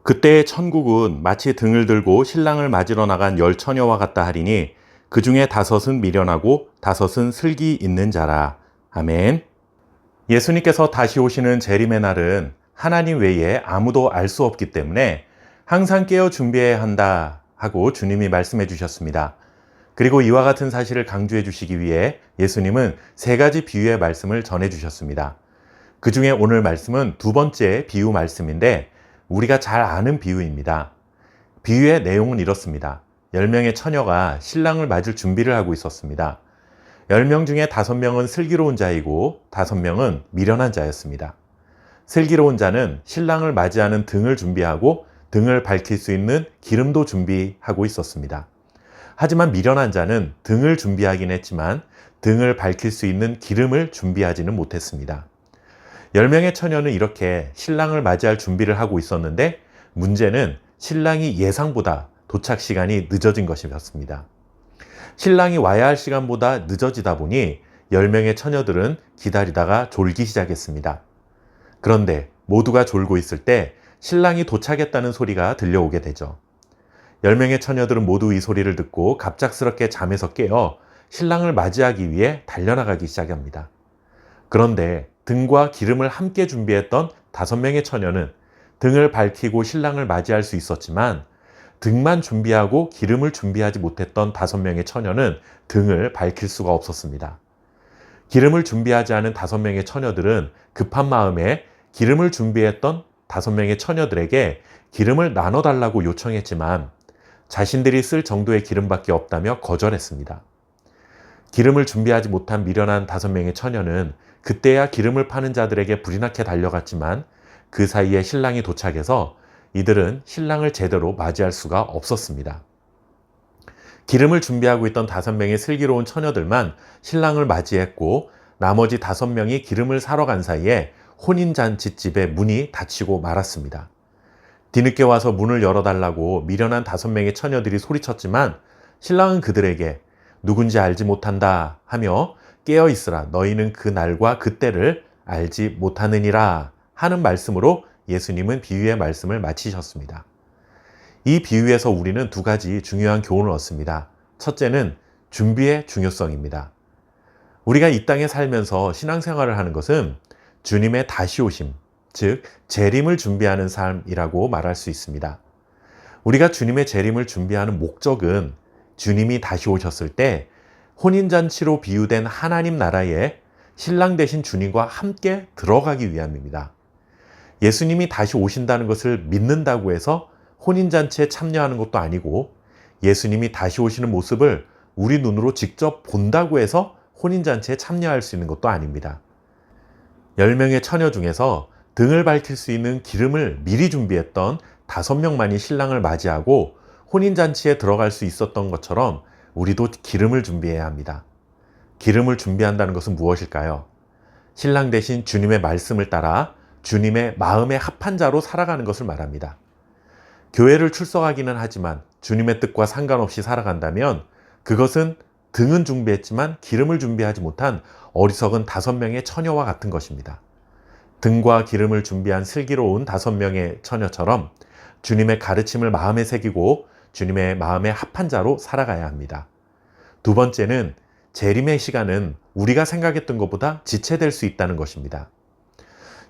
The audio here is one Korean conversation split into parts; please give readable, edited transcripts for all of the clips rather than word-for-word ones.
그때의 천국은 마치 등을 들고 신랑을 맞으러 나간 열 처녀와 같다 하리니 그 중에 다섯은 미련하고 다섯은 슬기 있는 자라. 아멘. 예수님께서 다시 오시는 재림의 날은 하나님 외에 아무도 알 수 없기 때문에 항상 깨어 준비해야 한다 하고 주님이 말씀해 주셨습니다. 그리고 이와 같은 사실을 강조해 주시기 위해 예수님은 세 가지 비유의 말씀을 전해 주셨습니다. 그 중에 오늘 말씀은 두 번째 비유 말씀인데 우리가 잘 아는 비유입니다. 비유의 내용은 이렇습니다. 10명의 처녀가 신랑을 맞을 준비를 하고 있었습니다. 10명 중에 5명은 슬기로운 자이고 5명은 미련한 자였습니다. 슬기로운 자는 신랑을 맞이하는 등을 준비하고 등을 밝힐 수 있는 기름도 준비하고 있었습니다. 하지만 미련한 자는 등을 준비하긴 했지만 등을 밝힐 수 있는 기름을 준비하지는 못했습니다. 10명의 처녀는 이렇게 신랑을 맞이할 준비를 하고 있었는데 문제는 신랑이 예상보다 도착 시간이 늦어진 것이었습니다. 신랑이 와야 할 시간보다 늦어지다 보니 10명의 처녀들은 기다리다가 졸기 시작했습니다. 그런데 모두가 졸고 있을 때 신랑이 도착했다는 소리가 들려오게 되죠. 10명의 처녀들은 모두 이 소리를 듣고 갑작스럽게 잠에서 깨어 신랑을 맞이하기 위해 달려나가기 시작합니다. 그런데 등과 기름을 함께 준비했던 5명의 처녀는 등을 밝히고 신랑을 맞이할 수 있었지만 등만 준비하고 기름을 준비하지 못했던 5명의 처녀는 등을 밝힐 수가 없었습니다. 기름을 준비하지 않은 5명의 처녀들은 급한 마음에 기름을 준비했던 5명의 처녀들에게 기름을 나눠달라고 요청했지만 자신들이 쓸 정도의 기름밖에 없다며 거절했습니다. 기름을 준비하지 못한 미련한 5명의 처녀는 그때야 기름을 파는 자들에게 불이 나게 달려갔지만 그 사이에 신랑이 도착해서 이들은 신랑을 제대로 맞이할 수가 없었습니다. 기름을 준비하고 있던 5명의 슬기로운 처녀들만 신랑을 맞이했고 나머지 5명이 기름을 사러 간 사이에 혼인잔치집의 문이 닫히고 말았습니다. 뒤늦게 와서 문을 열어달라고 미련한 5명의 처녀들이 소리쳤지만 신랑은 그들에게 누군지 알지 못한다 하며 깨어있으라 너희는 그 날과 그 때를 알지 못하느니라 하는 말씀으로 예수님은 비유의 말씀을 마치셨습니다. 이 비유에서 우리는 두 가지 중요한 교훈을 얻습니다. 첫째는 준비의 중요성입니다. 우리가 이 땅에 살면서 신앙생활을 하는 것은 주님의 다시 오심, 즉 재림을 준비하는 삶이라고 말할 수 있습니다. 우리가 주님의 재림을 준비하는 목적은 주님이 다시 오셨을 때 혼인잔치로 비유된 하나님 나라에 신랑 되신 주님과 함께 들어가기 위함입니다. 예수님이 다시 오신다는 것을 믿는다고 해서 혼인잔치에 참여하는 것도 아니고 예수님이 다시 오시는 모습을 우리 눈으로 직접 본다고 해서 혼인잔치에 참여할 수 있는 것도 아닙니다. 10명의 처녀 중에서 등을 밝힐 수 있는 기름을 미리 준비했던 5명만이 신랑을 맞이하고 혼인잔치에 들어갈 수 있었던 것처럼 우리도 기름을 준비해야 합니다. 기름을 준비한다는 것은 무엇일까요? 신랑 대신 주님의 말씀을 따라 주님의 마음에 합한 자로 살아가는 것을 말합니다. 교회를 출석하기는 하지만 주님의 뜻과 상관없이 살아간다면 그것은 등은 준비했지만 기름을 준비하지 못한 어리석은 5명의 처녀와 같은 것입니다. 등과 기름을 준비한 슬기로운 5명의 처녀처럼 주님의 가르침을 마음에 새기고 주님의 마음에 합한 자로 살아가야 합니다. 두 번째는 재림의 시간은 우리가 생각했던 것보다 지체될 수 있다는 것입니다.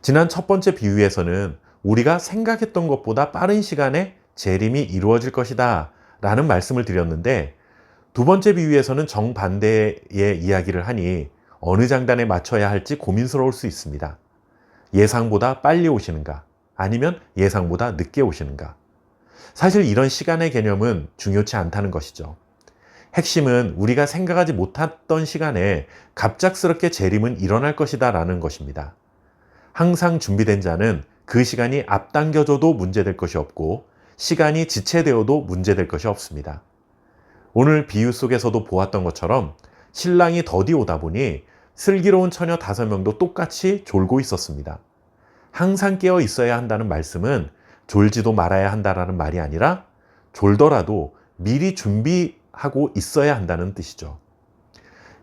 지난 첫 번째 비유에서는 우리가 생각했던 것보다 빠른 시간에 재림이 이루어질 것이다 라는 말씀을 드렸는데 두 번째 비유에서는 정반대의 이야기를 하니 어느 장단에 맞춰야 할지 고민스러울 수 있습니다. 예상보다 빨리 오시는가 아니면 예상보다 늦게 오시는가. 사실 이런 시간의 개념은 중요치 않다는 것이죠. 핵심은 우리가 생각하지 못했던 시간에 갑작스럽게 재림은 일어날 것이다 라는 것입니다. 항상 준비된 자는 그 시간이 앞당겨져도 문제될 것이 없고 시간이 지체되어도 문제될 것이 없습니다. 오늘 비유 속에서도 보았던 것처럼 신랑이 더디 오다 보니 슬기로운 처녀 5명도 똑같이 졸고 있었습니다. 항상 깨어 있어야 한다는 말씀은 졸지도 말아야 한다라는 말이 아니라 졸더라도 미리 준비하고 있어야 한다는 뜻이죠.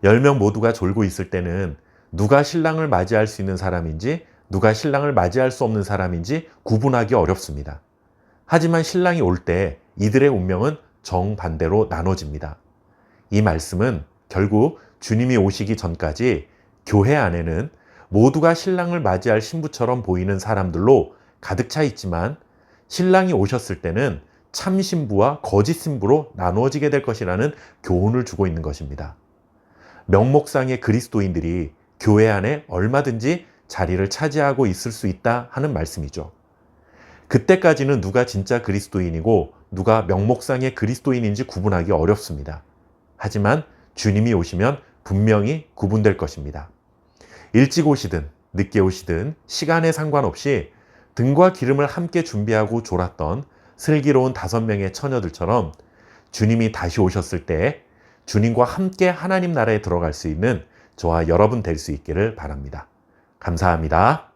10명 모두가 졸고 있을 때는 누가 신랑을 맞이할 수 있는 사람인지 누가 신랑을 맞이할 수 없는 사람인지 구분하기 어렵습니다. 하지만 신랑이 올 때 이들의 운명은 정반대로 나눠집니다. 이 말씀은 결국 주님이 오시기 전까지 교회 안에는 모두가 신랑을 맞이할 신부처럼 보이는 사람들로 가득 차 있지만 신랑이 오셨을 때는 참 신부와 거짓 신부로 나누어지게 될 것이라는 교훈을 주고 있는 것입니다. 명목상의 그리스도인들이 교회 안에 얼마든지 자리를 차지하고 있을 수 있다 하는 말씀이죠. 그때까지는 누가 진짜 그리스도인이고 누가 명목상의 그리스도인인지 구분하기 어렵습니다. 하지만 주님이 오시면 분명히 구분될 것입니다. 일찍 오시든 늦게 오시든 시간에 상관없이 등과 기름을 함께 준비하고 졸았던 슬기로운 5명의 처녀들처럼 주님이 다시 오셨을 때 주님과 함께 하나님 나라에 들어갈 수 있는 저와 여러분 될 수 있기를 바랍니다. 감사합니다.